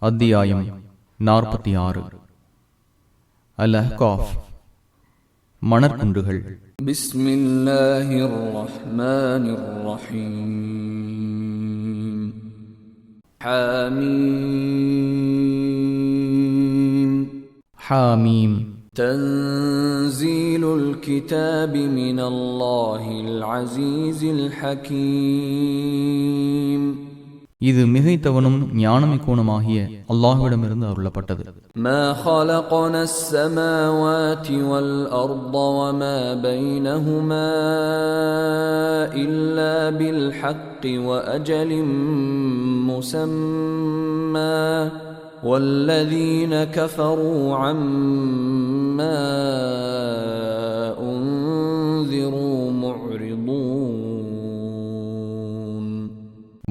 அத்தியாயம் 46. அல்-அஹ்காஃப், மணற்குன்றுகள். பிஸ்மில்லாஹிர் ரஹ்மானிர் ரஹீம். ஹாமீம். ஹாமீம். தன்சீலுல் கிதாபி மினல்லாஹில் அஸீஸில் ஹகீம். இது மிகைத்தவனும் ஞானமிக்கோனுமாகிய அல்லாஹ்விடமிருந்து அருளப்பட்டது. மா ஹலக்னஸ் ஸமாவாதி வல் அர்த வமா பைனஹுமா இல்லா பில் ஹக்கி வ அஜலின் முஸம்மா வல்லதீன கஃபரூ அம்மா உன்ஸிரூ முஅ்ரிதூன்.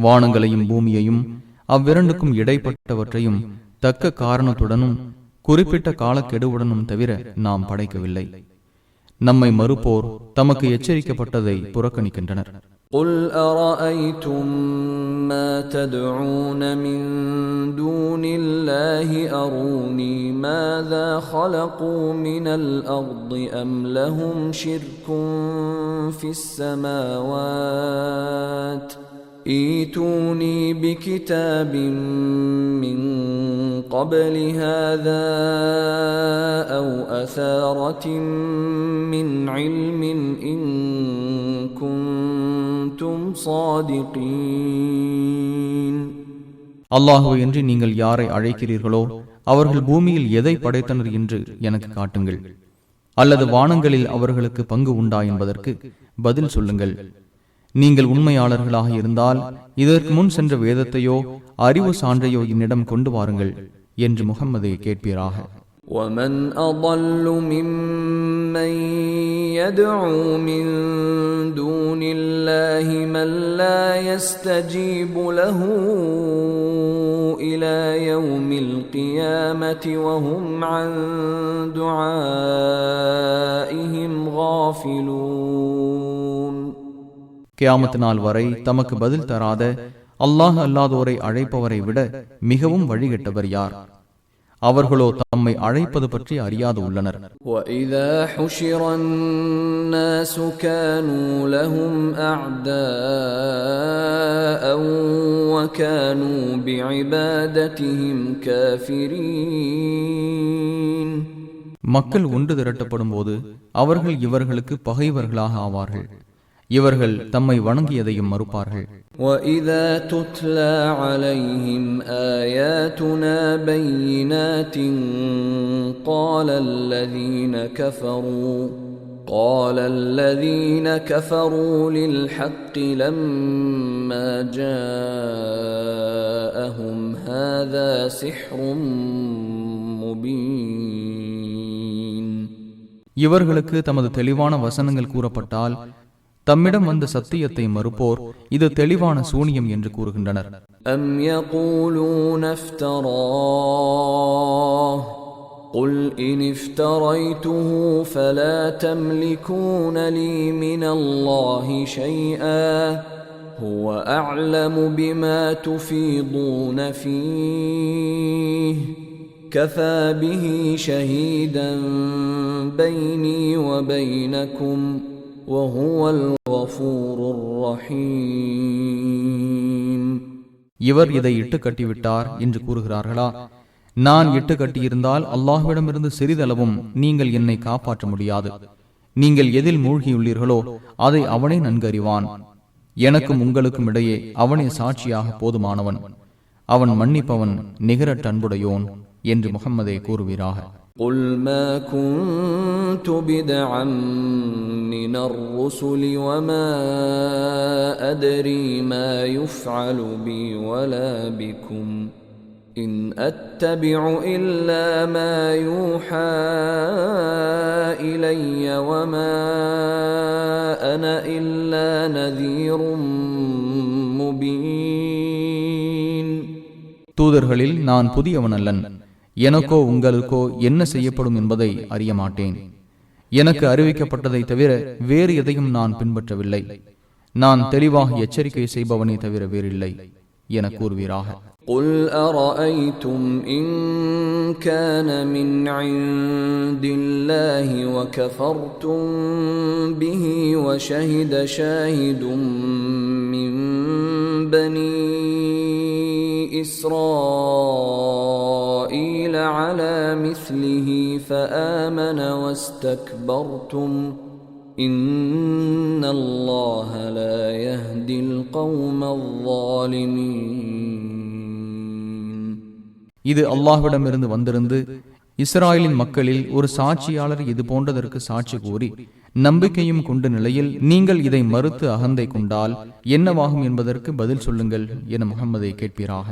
வானங்களையும் பூமியையும் அவ்விரண்டுக்கும் இடைப்பட்டவற்றையும் தக்க காரணத்துடனும் குறிப்பிட்ட காலக்கெடுவுடனும் தவிர நாம் படைக்கவில்லை. நம்மை மறுப்போர் தமக்கு எச்சரிக்கப்பட்டதை புறக்கணிக்கின்றனர். قُلْ أَرَأَيْتُمْ مَا تَدْعُونَ مِن دُونِ اللَّهِ أَرُونِي مَاذَا خَلَقُوا مِنَ الْأَرْضِ أَمْ لَهُمْ شِرْكٌ فِي السَّمَاوَاتِ ائتوني بكتاب من قبل هذا أو أثارة من علم إن كنتم صادقين. அல்லாஹ்வை என்று நீங்கள் யாரை அழைக்கிறீர்களோ அவர்கள் பூமியில் எதை படைத்தனர் என்று எனக்கு காட்டுங்கள், அல்லது வானங்களில் அவர்களுக்கு பங்கு உண்டா என்பதற்கு பதில் சொல்லுங்கள். நீங்கள் உண்மையாளர்களாக இருந்தால் இதற்கு முன் சென்ற வேதத்தையோ அறிவு சான்றையோ என்னிடம் கொண்டு வாருங்கள் என்று முஹம்மதை கேட்பீராக. وَمَنْ أَضَلُّ مِمَّنْ يَدْعُو مِنْ دُونِ اللَّهِ مَنْ لَا يَسْتَجِيبُ لَهُ إِلَى يَوْمِ الْقِيَامَةِ وَهُمْ عَنْ دُعَائِهِمْ غَافِلُونَ. கியாமத் நாள் வரை தமக்கு பதில் தராத அல்லாஹ் அல்லாதோரை அழைப்பவரை விட மிகவும் வழிகட்டவர் யார்? அவர்களோ தம்மை அழைப்பது பற்றி அறியாது உள்ளனர். وَإِذَا حُشِرَ النَّاسُ كَانُوا لَهُمْ أَعْدَاءً وَكَانُوا بِعِبَادَتِهِمْ كَافِرِينَ. மக்கள் ஒன்று திரட்டப்படும் போது அவர்கள் இவர்களுக்கு பகைவர்களாக ஆவார்கள். இவர்கள் தம்மை வணங்கியதையும் மறுப்பார்கள். وَإِذَا تُتْلَى عَلَيْهِمْ آيَاتُنَا بَيِّنَاتٍ قَالَ الَّذِينَ كَفَرُوا لِلْحَقِّ لَمَّا جَاءَهُمْ هَذَا سِحْرٌ مُبِينٌ. இவர்களுக்கு தமது தெளிவான வசனங்கள் கூறப்பட்டால் தம்மிடம் வந்த சத்தியத்தை மறுப்போர் இது தெளிவான சூனியம் என்று கூறுகின்றனர். أَمْ يَقُولُونَ افْتَرَاهُ قُلْ إِنِ افْتَرَيْتُهُ فَلَا تَمْلِكُونَ لِي مِنَ اللَّهِ شَيْئًا هُوَ أَعْلَمُ بِمَا تُفِيضُونَ فِيهِ كَفَى بِهِ شَهِيدًا بَيْنِي وَبَيْنَكُمْ وَهُوَ الْغَفُورُ الرَّحِيمُ. இவர் இதை இட்டு கட்டிவிட்டார் என்று கூறுகிறார்களா? நான் இட்டு கட்டியிருந்தால் அல்லாஹ்விடமிருந்து சிறிதளவும் நீங்கள் என்னை காப்பாற்ற முடியாது. நீங்கள் எதில் மூழ்கியுள்ளீர்களோ அதை அவனே நன்கறிவான். எனக்கும் உங்களுக்கும் இடையே அவனே சாட்சியாக போதுமானவன். அவன் மன்னிப்பவன், நிகரற்ற அன்புடையோன் என்று முஹம்மதே கூறுவீராக. قُلْ مَا كُنْتُ بِدْعًا مِنَ الرُّسُلِ وَمَا أَدْرِي مَا يُفْعَلُ بِي وَلَا بِكُمْ إِنْ أَتَّبِعُ إِلَّا مَا يُوحَى إِلَيَّ وَمَا أَنَا إِلَّا نَذِيرٌ مُبِينٌ. தூதர்களில் நான் புதியவன் அல்லன். எனக்கோ உங்களுக்கோ என்ன செய்யப்படும் என்பதை அறிய மாட்டேன். எனக்கு அறிவிக்கப்பட்டதை தவிர வேறு எதையும் நான் பின்பற்றவில்லை. நான் தெளிவாக எச்சரிக்கை செய்பவனே தவிர வேறில்லை என கூறுவீராக. قل أرأيتم إن كان من عند الله وكفرتم به وشهد شاهد من بني إسرائيل على مثله فآمن واستكبرتم إن الله لا يهدي القوم الظالمين. இது அல்லாஹ்விடமிருந்து வந்திருந்து இஸ்ராயலின் மக்களில் ஒரு சாட்சியாளர் இது போன்றதற்கு சாட்சி கூறி நம்பிக்கையும் கொண்ட நிலையில் நீங்கள் இதை மறுத்து அகந்தை கொண்டால் என்னவாகும் என்பதற்கு பதில் சொல்லுங்கள் என முஹம்மதை கேட்பீராக.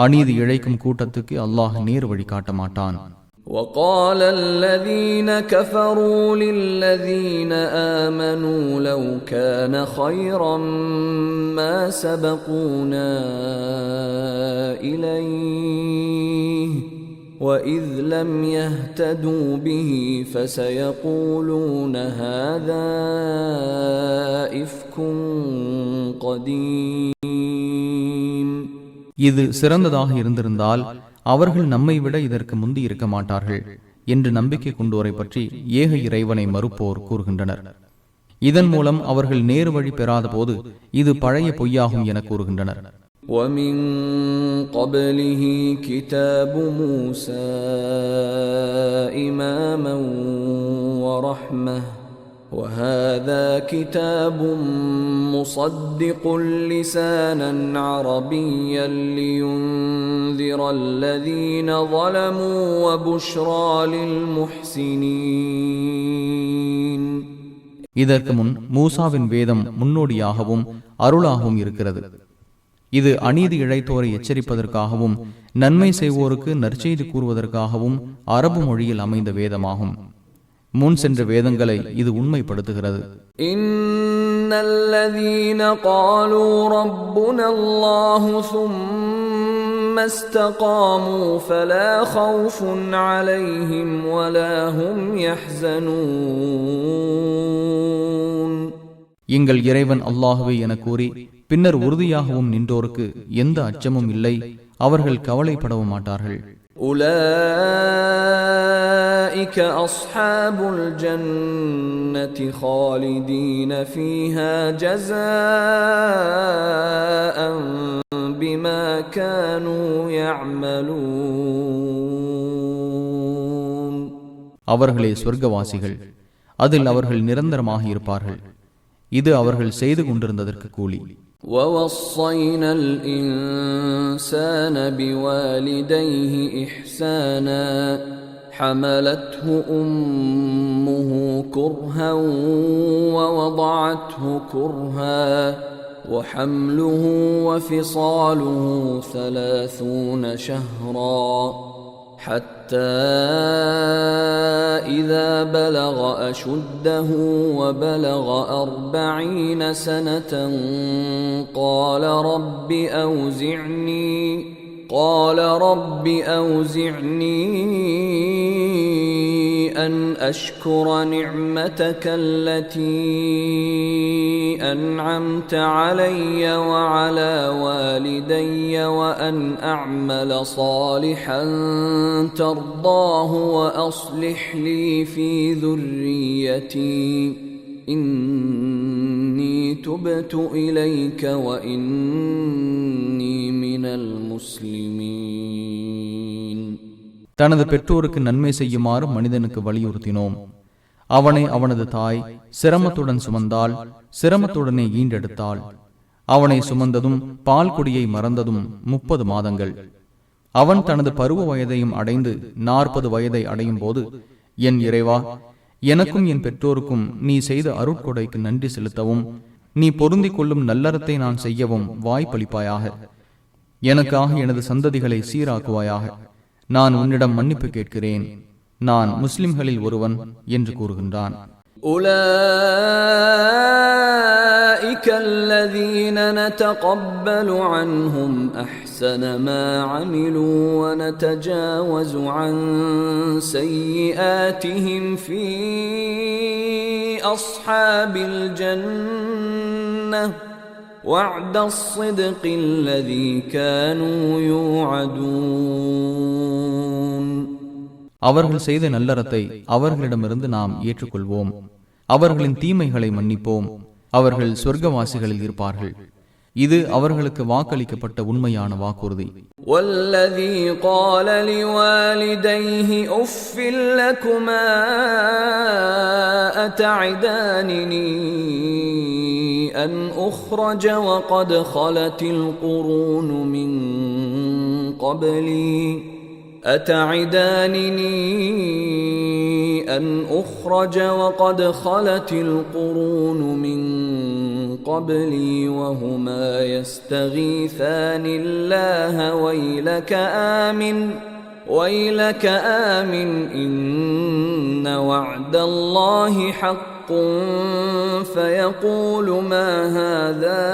அநீதி இழைக்கும் கூட்டத்துக்கு அல்லாஹ் நேர் வழி காட்ட மாட்டான். وقال الذين كفروا للذين آمنوا لو كان خيرا ما سبقونا إليه وإذ لم يهتدوا به فسيقولون هذا إفك قديم. இது சிறந்ததாக இருந்திருந்தால் அவர்கள் நம்மை விட இதற்கு முந்தி இருக்க மாட்டார்கள் என்று நம்பிக்கை கொண்டோரை பற்றி ஏக இறைவனை மறுப்போர் கூறுகின்றனர். இதன் மூலம் அவர்கள் நேரு வழி பெறாத போது இது பழைய பொய்யாகும் என கூறுகின்றனர். وَمِن قَبْلِهِ كِتَابُ مُوسَى إِمَامًا وَرَحْمَةً وَهَذَا كِتَابٌ مُصَدِّقٌ لِسَانًا عَرَبِيًّا لِيُنذِرَ الَّذِينَ ظَلَمُوا وَبُشْرَى لِلْمُحْسِنِينَ. இதற்கு முன் மூசாவின் வேதம் முன்னோடியாகவும் அருளாகவும் இருக்கிறது. இது அநீதி இழைத்தோரை எச்சரிப்பதற்காகவும் நன்மை செய்வோருக்கு நற்செய்தி கூறுவதற்காகவும் அரபு மொழியில் அமைந்த வேதமாகும். முன் சென்ற வேதங்களை இது உண்மைப்படுத்துகிறது. இன்னல்லதீன காலூ ரப்புனல்லாஹு ஸும்ம இஸ்தகாமூ ஃபலா கௌஃபுன் அலைஹிம் வலா ஹும் யஹ்ஸனூன். எங்கள் இறைவன் அல்லாஹ்வே என கூறி பின்னர் உறுதியாகவும் நின்றோருக்கு எந்த அச்சமும் இல்லை, அவர்கள் கவலைப்படவும் மாட்டார்கள். உலாயிக அஸ்ஹாபுல் ஜன்னதி காலிதீன ஃபீஹா ஜஸாஅன் பிமா கானூ யஅமலூன். அவர்களே சொர்க்கவாசிகள், அதில் அவர்கள் நிரந்தரமாக இருப்பார்கள். இது அவர்கள் செய்து கொண்டிருந்ததற்கு கூலி. وَوَصَّيْنَا الْإِنسَانَ بِوَالِدَيْهِ إِحْسَانًا حَمَلَتْهُ أُمُّهُ كُرْهًا وَوَضَعَتْهُ كُرْهًا وَحَمْلُهُ وَفِصَالُهُ 30 شهرا حتى إذا بلغ أشده وبلغ 40 سنة قال رب أوزعني أن أشكر نعمتك التي أنعمت علي وعلى والدي وأن أعمل صالحا ترضاه وأصلح لي في ذريتي إني تبت إليك وإني من المسلمين. தனது பெற்றோருக்கு நன்மை செய்யுமாறு மனிதனுக்கு வலியுறுத்தினோம். அவனை அவனது தாய் சிரமத்துடன் சுமந்தால், சிரமத்துடனே ஈண்டெடுத்தாள். அவனை சுமந்ததும் பால் குடியை மறந்ததும் 30 மாதங்கள். அவன் தனது பருவ வயதையும் அடைந்து 40 வயதை அடையும் போது, என் இறைவா, எனக்கும் என் பெற்றோருக்கும் நீ செய்த அருட்கொடைக்கு நன்றி செலுத்தவும், நீ பொருந்திக் கொள்ளும் நல்லறத்தை நான் செய்யவும் வாய்ப்பளிப்பாயாக. எனக்காக எனது சந்ததிகளை சீராக்குவாயாக. நான் உன்னிடம் மன்னிப்பு கேட்கிறேன். நான் முஸ்லிம்களில் ஒருவன் என்று கூறுகின்றான். أولئك الذين نتقبل عنهم أحسن ما عملوا ونتجاوز عن سيئاتهم في أصحاب الجنة وعد الصدق الذي كانوا يوعدون. அவர்கள் செய்த நல்லறத்தை அவர்களிடமிருந்து நாம் ஏற்றுக்கொள்வோம். அவர்களின் தீமைகளை மன்னிப்போம். அவர்கள் சொர்க்கவாசிகளில் இருப்பார்கள். இது அவர்களுக்கு வாக்களிக்கப்பட்ட உண்மையான வாக்குறுதி. والذي قال لوالديه أف لكما أتعدانني أن أخرج وقد خلت القرون من قبلي أتعدانني أن أخرج وقد خلت القرون من قبلي وهما يستغيثان الله ويلك آمن إن وعد الله حق فيقول ما هذا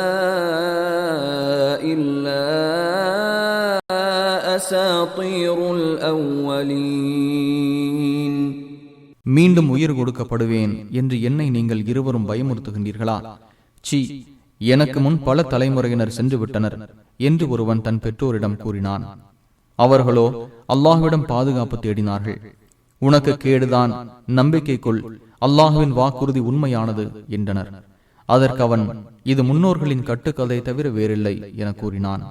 إلا أساطير الأولين. மீண்டும் உயிர் கொடுக்கப்படுவேன் என்று என்னை நீங்கள் இருவரும் பயமுறுத்துகின்றீர்களா? சி, எனக்கு முன் பல தலைமுறையினர் சென்று விட்டனர் என்று ஒருவன் தன் பெற்றோரிடம் கூறினான். அவர்களோ அல்லாஹ்விடம் பாதுகாப்பு தேடினார்கள். உனக்கு கேடுதான், நம்பிக்கை கொள், அல்லாஹ்வின் வாக்குறுதி உண்மையானது என்றனர். அதற்கு அவன், இது முன்னோர்களின் கட்டுக்கதை தவிர வேறில்லை என கூறினான்.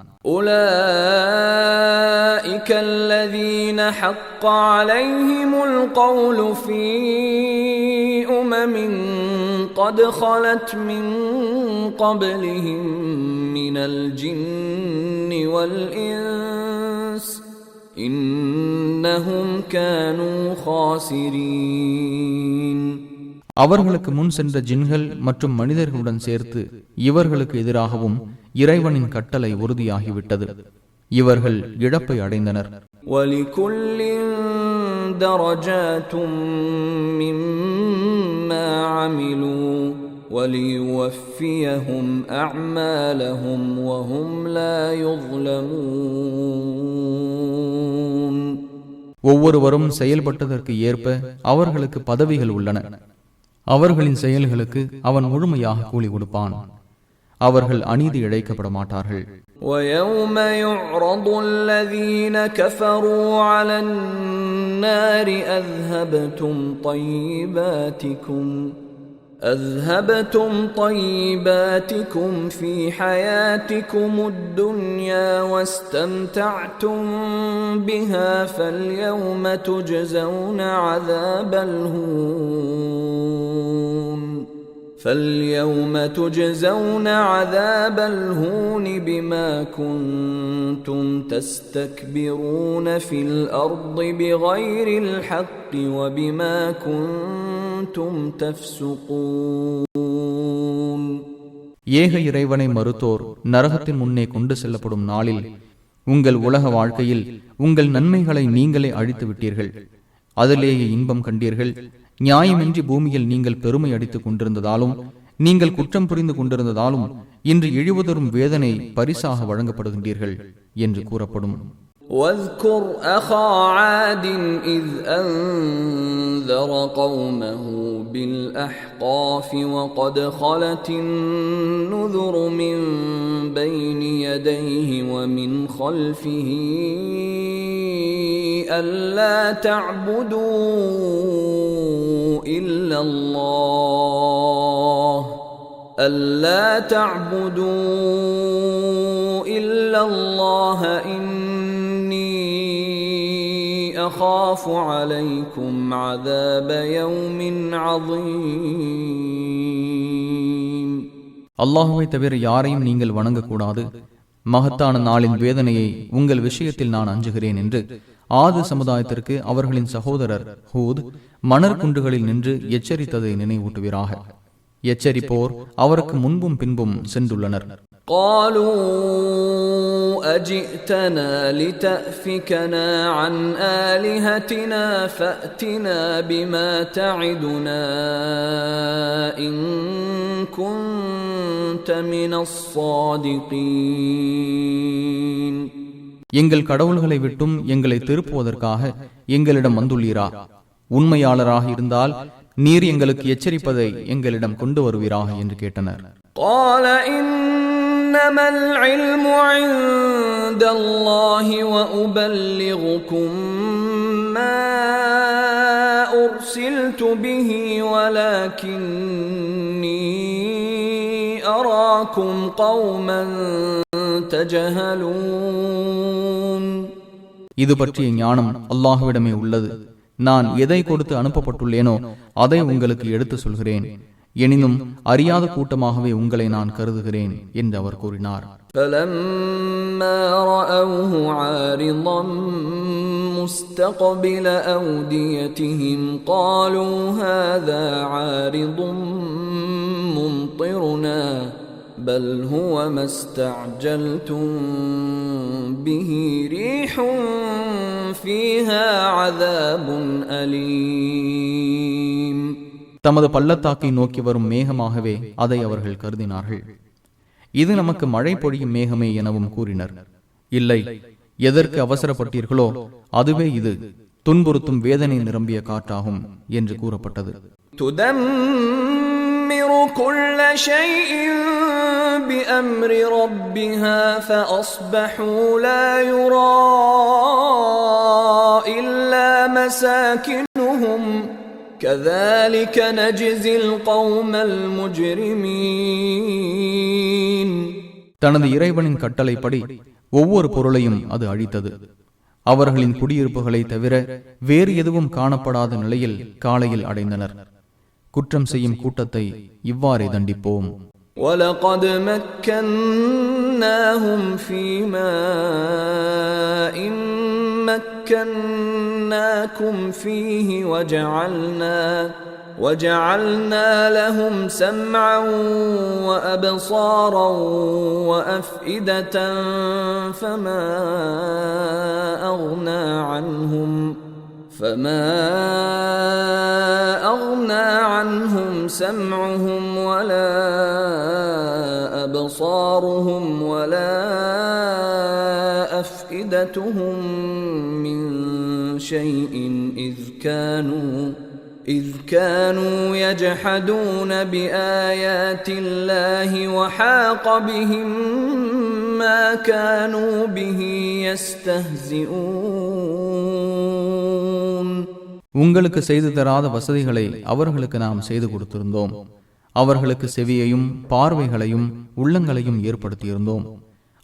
أولئك الذين حق عليهم القول في أمم قد خلت من قبلهم من الجن والإنس إنهم كانوا خاسرين. அவர்களுக்கு முன் சென்ற ஜின்கள் மற்றும் மனிதர்களுடன் சேர்த்து இவர்களுக்கு எதிராகவும் இறைவனின் கட்டளை உறுதியாகிவிட்டது. இவர்கள் இழப்பை அடைந்தனர். وَلِكُلٍّ دَرَجَاتٌ مِّمَّا عَمِلُوا وَلِيُوَفِّيَهُمْ أَعْمَالَهُمْ وَهُمْ لَا يُظْلَمُونَ. ஒவ்வொருவரும் செயல்பட்டதற்கு ஏற்ப அவர்களுக்கு பதவிகள் உள்ளன. அவர்களின் செயல்களுக்கு அவன் முழுமையாக கூலி கொடுப்பான். அவர்கள் அநீதி இழைக்கப்பட மாட்டார்கள். وَيَوْمَ يُعْرَضُ الَّذِينَ كَفَرُوا عَلَى النَّارِ أذهبتم طيباتكم في حياتكم الدنيا واستمتعتم بها فاليوم تجزون عذاب الهون بما كنتم تستكبرون في الأرض بغير الحق وبما كنتم تفسقون. ஏக இறைவனை மறுத்தோர் நரகத்தின் முன்னே கொண்டு செல்லப்படும் நாளில் உங்கள் உலக வாழ்க்கையில் உங்கள் நன்மைகளை நீங்களே அழித்து விட்டீர்கள். அதிலேயே இன்பம் கண்டீர்கள். நியாயமின்றி பூமியில் நீங்கள் பெருமை அடித்துக் கொண்டிருந்ததாலும் நீங்கள் குற்றம் புரிந்து கொண்டிருந்ததாலும் இன்று இழிவுதரும் வேதனை பரிசாக வழங்கப்படுகின்றீர்கள் என்று கூறப்படும். واذكر أخا عاد إذ أنذر قومه بالأحقاف وقد خلت النذر من بين يديه ومن خلفه ألا تعبدوا إلا الله إني أخاف عليكم عذاب يوم عظيم. அல்லாஹுவை தவிர யாரையும் நீங்கள் வணங்கக்கூடாது. மகத்தான நாளின் வேதனையை உங்கள் விஷயத்தில் நான் அஞ்சுகிறேன் என்று ஆது சமுதாயத்திற்கு அவர்களின் சகோதரர் ஹூத் மணற்குன்றுகளில் நின்று எச்சரித்ததை நினைவூட்டுவீராக. எச்சரிப்போர் அவருக்கு முன்பும் பின்பும் சென்றுள்ளனர். قالوا أجئتنا لتأفكنا عن آلهتنا فأتنا بما تعدنا إن كنت من الصادقين. எங்கள் கடவுள்களை விட்டும் எங்களை திருப்புவதற்காக எங்களிடம் வந்துள்ளீரா? உண்மையாளராக இருந்தால் நீர் எங்களுக்கு எச்சரிப்பதை எங்களிடம் கொண்டு வருவீராக என்று கேட்டனர். قال إنما العلم عند الله وأبلغكم ما أرسلت به ولكني أراكم قوما تجهلون. இது பற்றிய ஞானம் அல்லாஹ்விடமே உள்ளது. நான் எதை கொடுத்து அனுப்பப்பட்டுள்ளேனோ அதை உங்களுக்கு எடுத்து சொல்கிறேன். எனினும் அறியாத கூட்டமாகவே உங்களை நான் கருதுகிறேன் என்று அவர் கூறினார். فَلَمَّا رَأَوْهُ عَارِضًا مُسْتَقْبِلَ أَوْدِيَتِهِمْ قَالُوا هَذَا عَارِضٌ مُمْطِرُنَا بَلْ هُوَ مَا اسْتَعْجَلْتُمْ بِهِ رِيحٌ فِيهَا عَذَابٌ أَلِيمٌ. தமது பள்ளத்தாக்கை நோக்கி வரும் மேகமாகவே அதை அவர்கள் கருதினார்கள். இது நமக்கு மழை பொழியும் மேகமே எனவும் கூறினர். இல்லை, எதற்கு அவசரப்பட்டீர்களோ அதுவே இது துன்புறுத்தும் வேதனை நிரம்பிய காற்றாகும் என்று கூறப்பட்டது. تدمر كل شيء بأمر ربها فأصبحوا لا يرى إلا مساكنهم كذلك نجزي القوم المجرمين. தனது இறைவனின் கட்டளைப்படி ஒவ்வொரு பொருளையும் அது அழித்தது. அவர்களின் குடியிருப்புகளை தவிர வேறு எதுவும் காணப்படாத நிலையில் காலையில் அடைந்தனர். குற்றம் செய்யும் கூட்டத்தை இவ்வாறே தண்டிப்போம். وَلَقَدْ مَكَّنَّاهُمْ فِي مَاءٍ مَكَّنَّاكُمْ فِيهِ وَجَعَلْنَا لَهُمْ سَمْعًا وَأَبْصَارًا وَأَفْئِدَةً فَمَا أَغْنَى عَنْهُمْ سَمْعُهُمْ وَلَا أَبْصَارُهُمْ وَلَا أَفْئِدَتُهُمْ مِنْ شَيْءٍ إِذْ كَانُوا يَجْحَدُونَ بِآيَاتِ اللَّهِ وَحَاقَ بِهِمْ مَا كَانُوا بِهِ يَسْتَهْزِئُونَ. உங்களுக்கு செய்து தராத வசதிகளை அவர்களுக்கு நாம் செய்து கொடுத்திருந்தோம். அவர்களுக்கு செவியையும் பார்வைகளையும் உள்ளங்களையும் ஏற்படுத்தியிருந்தோம்.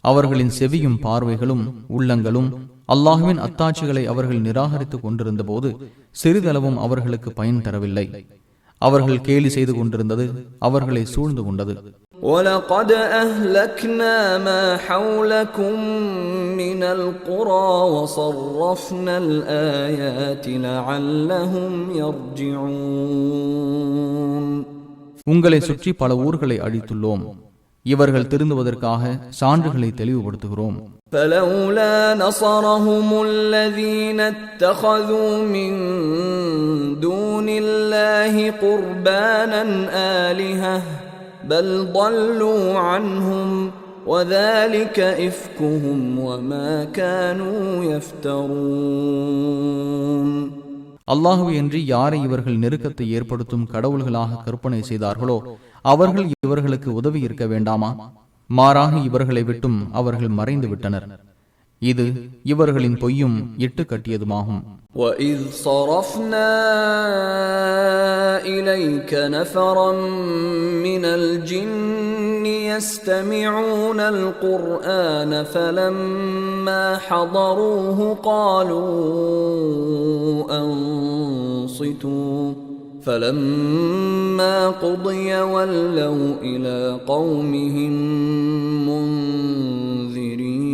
அவர்களின் செவியும் பார்வைகளும் உள்ளங்களும் அல்லாஹ்வின் அத்தாட்சிகளை அவர்கள் நிராகரித்துக் கொண்டிருந்த போது சிறிதளவும் அவர்களுக்கு பயன் தரவில்லை. அவர்கள் கேலி செய்து கொண்டிருந்தது அவர்களை சூழ்ந்து கொண்டது. وَلَقَدْ أَهْلَكْنَا مَا حَوْلَكُمْ مِنَ الْقُرَى وَصَرَّفْنَا الْآيَاتِ لَعَلَّهُمْ يَرْجِعُونَ. உங்களை சுற்றி பல ஊர்களை அழித்துள்ளோம். இவர்கள் திருந்துவதற்காக சான்றுகளை தெளிவுபடுத்துகிறோம். فَلَوْلَا نَصَرَهُمُ الَّذِينَ اتَّخَذُوا مِن دُونِ اللَّهِ قُرْبَانًا آلِهَةً بَلْ ضَلُّوا عَنْهُمْ وَذَلِكَ إِفْكُهُمْ وَمَا كَانُوا يَفْتَرُونَ. அல்லாஹ்வை அன்றி யாரை இவர்கள் நெருக்கத்தை ஏற்படுத்தும் கடவுள்களாக கற்பனை செய்தார்களோ அவர்கள் இவர்களுக்கு உதவி இருக்க வேண்டாமா? மாறாக இவர்களை விட்டும் அவர்கள் மறைந்து விட்டனர். இது இவர்களின் பொய்யும் இட்டு கட்டியதுமாகும். وَإِذْ صَرَفْنَا إِلَيْكَ نَفَرًا مِنَ الْجِنِّ يَسْتَمِعُونَ الْقُرْآنَ فَلَمَّا حَضَرُوهُ قَالُوا أَنصِتُوا فَلَمَّا قُضِيَ وَلَّوْا إِلَى قَوْمِهِمْ مُنذِرِينَ.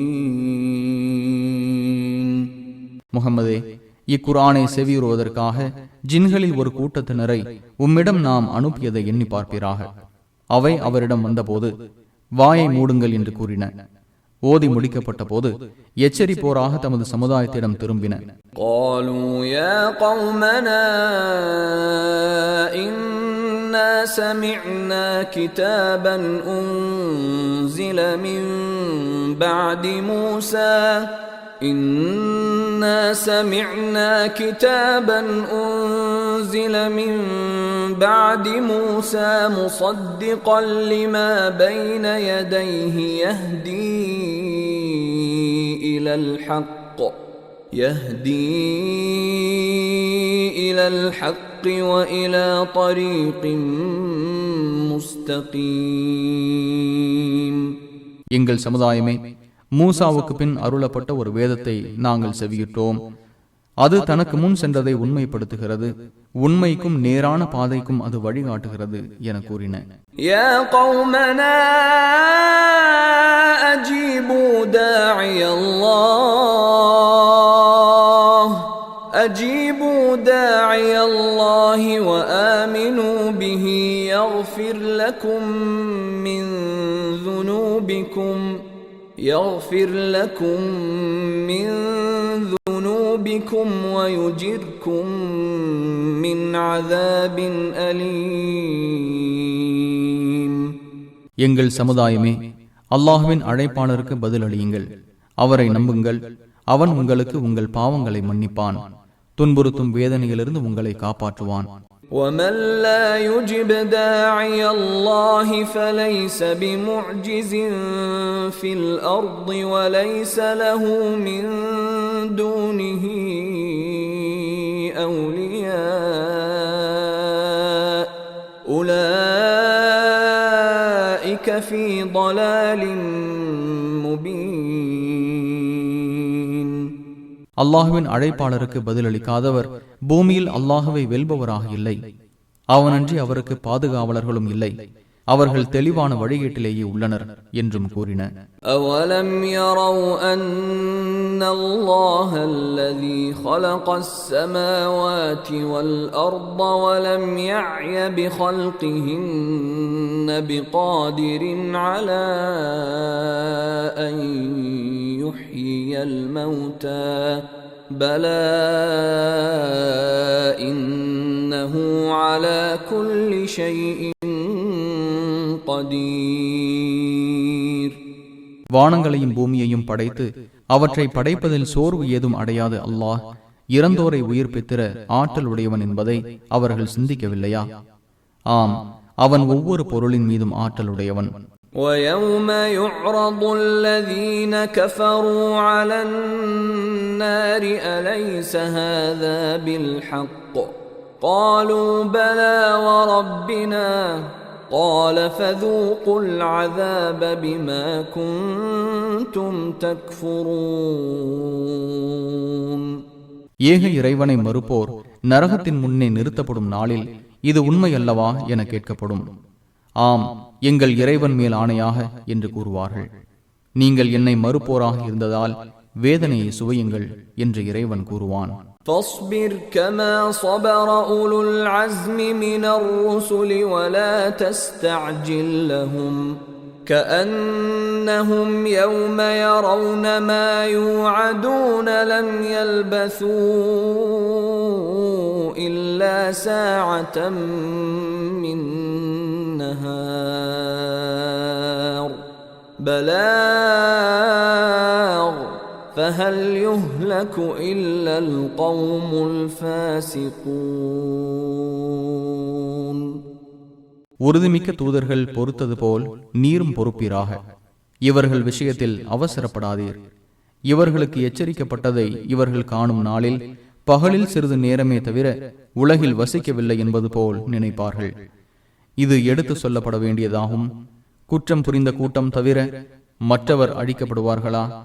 முஹம்மதே, இக்குர்ஆனை செவியுறுவதற்காக ஜின்களில் ஒரு கூட்டத்தினரை உம்மிடம் நாம் அனுப்பியதை எண்ணி பார்ப்பீராக. அவை அவரிடம் வந்தபோது வாயை மூடுங்கள் என்று கூறின. ஓதி முடிக்கப்பட்ட போது எச்சரிப்போராக தமது சமுதாயத்திடம் திரும்பின. قالوا يا قومنا إنا سمعنا كتابا أنزل من بعد موسى إنا إنا سمعنا كتابا أنزل من بعد موسى مصدقا لما بين يديه يهدي إلى الحق وإلى طريق مستقيم. எங்கள் சமுதாயமே, மூசாவுக்கு பின் அருளப்பட்ட ஒரு வேதத்தை நாங்கள் செவியிட்டோம். அது தனக்கு முன் சென்றதை உண்மைப்படுத்துகிறது, உண்மைக்கும் நேரான பாதைக்கும் அது வழிகாட்டுகிறது என கூறின. யா கௌமனா அஜீபு داعي الله وآمنوا به يغفر لكم من ذنوبكم ويجركم من عذاب أليم. எங்கள் சமுதாயமே, அல்லாஹ்வின் அழைப்பாளருக்கு பதிலளியுங்கள், அவரை நம்புங்கள், அவன் உங்களுக்கு உங்கள் பாவங்களை மன்னிப்பான், துன்புறுத்தும் வேதனையிலிருந்து உங்களை காப்பாற்றுவான். وَمَن لَّا يُجِبْ دَاعِيَ اللَّهِ فَلَيْسَ بِمُعْجِزٍ فِي الْأَرْضِ وَلَيْسَ لَهُ مِن دُونِهِ أَوْلِيَاءُ أُولَٰئِكَ فِي ضَلَالٍ مُّبِينٍ. அல்லாஹ்வின் அழைப்பாளருக்கு பதிலளிக்காதவர் பூமியில் அல்லாஹ்வை வெல்பவராக இல்லை. அவனன்றி அவருக்கு பாதுகாவலர்களும் இல்லை. அவர்கள் தெளிவான வழிகேட்டிலேயே உள்ளனர் என்றும் கூறின. أَوَلَمْ يَرَوْا أَنَّ اللَّهَ الَّذِي خَلَقَ السَّمَاوَاتِ وَالْأَرْضَ وَلَمْ يَعْيَ بِخَلْقِهِنَّ بِقَادِرٍ عَلَى أَن يُحْيِيَ الْمَوْتَى بَلَى إِنَّهُ عَلَى كُلِّ شَيْءٍ قدير. வானங்களையும் பூமியையும் படைத்து அவற்றை படைப்பதில் சோர்வு ஏதும் அடையாத அல்லாஹ் இறந்தோரை உயிர்ப்பித்திர ஆற்றல் உடையவன் என்பதை அவர்கள் சிந்திக்கவில்லையா? ஆம், அவன் ஒவ்வொரு பொருளின் மீதும் ஆற்றல் உடையவன். وَيَوْمَ يُعْرَضُ الَّذِينَ كَفَرُوا عَلَى النَّارِ أَلَيْسَ هَذَا بِالْحَقِّ قَالُوا بَلَى وَرَبِّنَا قَالَ فَذُوقُوا الْعَذَابَ بِمَا كُنتُمْ تَكْفُرُونَ. ஏக இறைவனை மறுப்போர் நரகத்தின் முன்னே நிறுத்தப்படும் நாளில் இது உண்மை அல்லவா என கேட்கப்படும். ஆம், எங்கள் இறைவன் மேல் ஆணையாக என்று கூறுவார்கள். நீங்கள் என்னை மறுப்போராக இருந்ததால் வேதனையை சுவையுங்கள் என்று இறைவன் கூறுவான். فاصبر كما صبر أولو العزم من الرسل ولا تستعجل لهم كأنهم يوم يرون ما يوعدون لم يلبثوا إلا ساعة من نهار بلاغ فهل يهلك إلا القوم الفاسقون. உறுதிமிக்க தூதர்கள் பொறுத்தது போல் நீரும் பொறுப்பீராக. இவர்கள் விஷயத்தில் அவசரப்படாதீர். இவர்களுக்கு எச்சரிக்கப்பட்டதை இவர்கள் காணும் நாளில் பகலில் சிறிது நேரமே தவிர உலகில் வசிக்கவில்லை என்பது போல் நினைப்பார்கள். இது எடுத்து சொல்லப்பட வேண்டியதாகும். குற்றம் புரிந்த கூட்டம் தவிர மற்றவர் அழிக்கப்படுவார்களா?